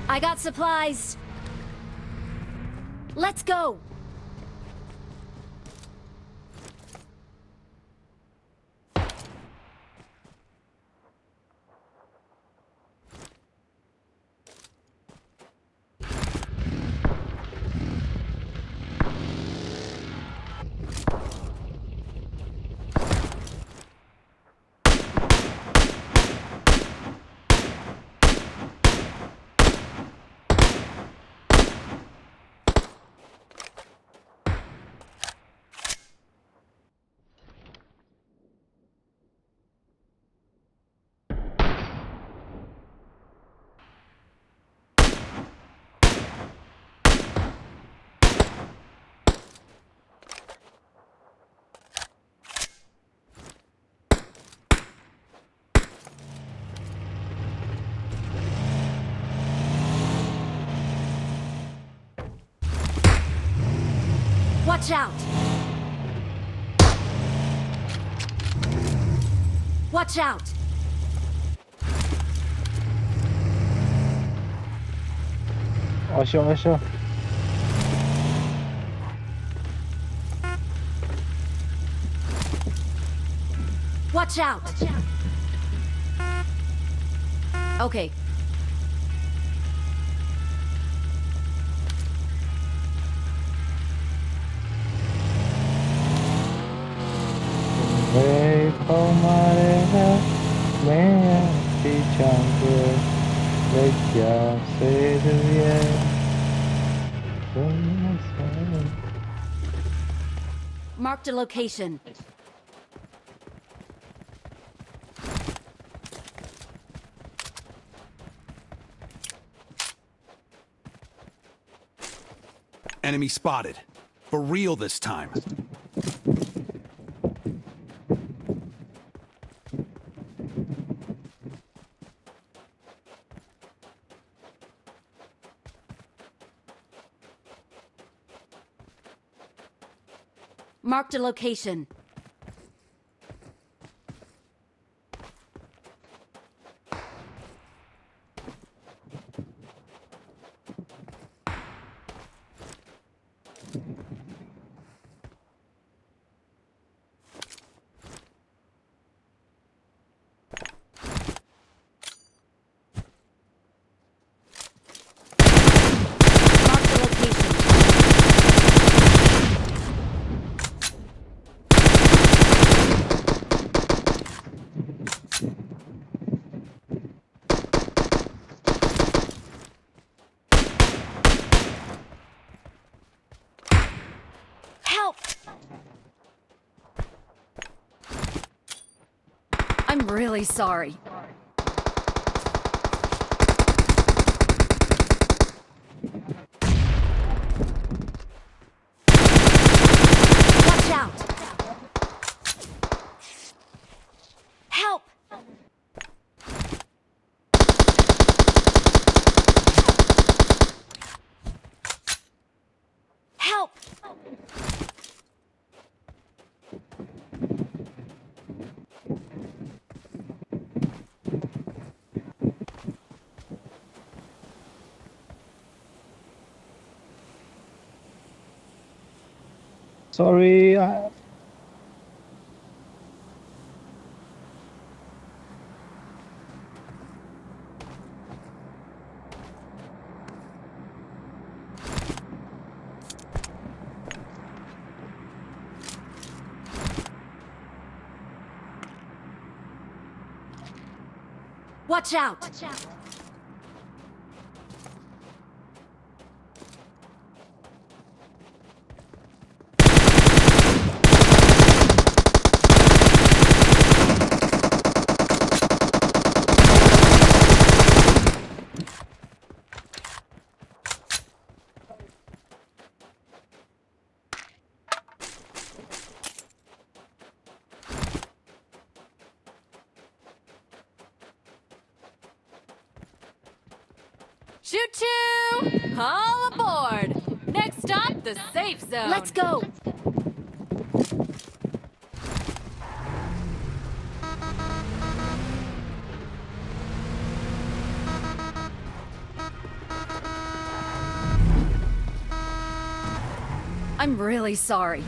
I got supplies. Let's go. Watch out! Watch out! Aşağı aşağı. Watch out! Okay. Ve comarela me pichango le ya se bien. Marked a location. Enemy spotted. For real this time. Marked a location. Marked a location. Help! I'm really sorry. Watch out! Help! Help! Sorry. Watch out! Choo-choo! All aboard! Next stop, the safe zone. Let's go! I'm really sorry.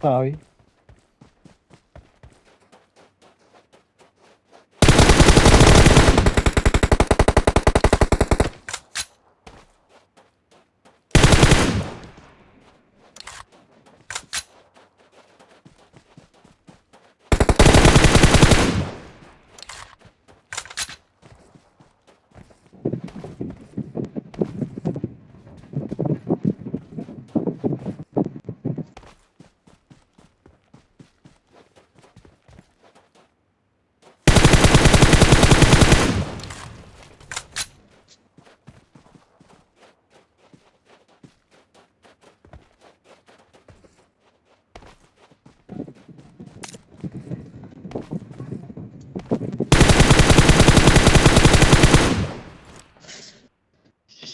Sorry.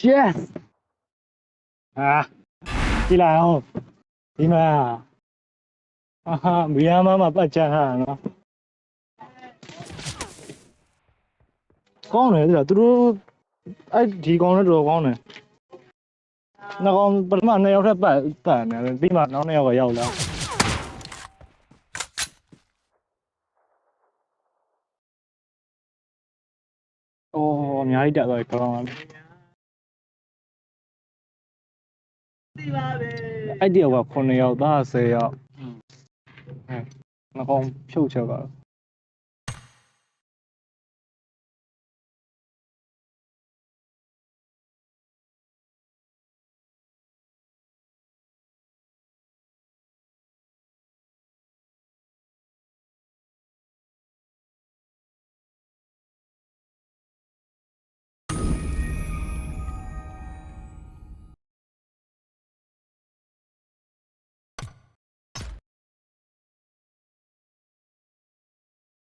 Yes ကြည့်လိုက်အောင်ဒီမှာမီယာမပတ်ချမ်းဟာနော်ကောင်းတယ်သူတို့အဲ့ဒီကောင်လည်းတော်ကောင်းတယ်နှစ်ကောင်ပထမ2ယောက်ထပ်ပတ်နေတယ်ပြီးမှနောက်2ယောက်ကရောက်လာအော်အများကြီးတက်သွားပြီကောင်း အဲ့တယောက်က9ယောက်သား10ယောက်ငါကောင်ဖြုတ်ချက်ကတော့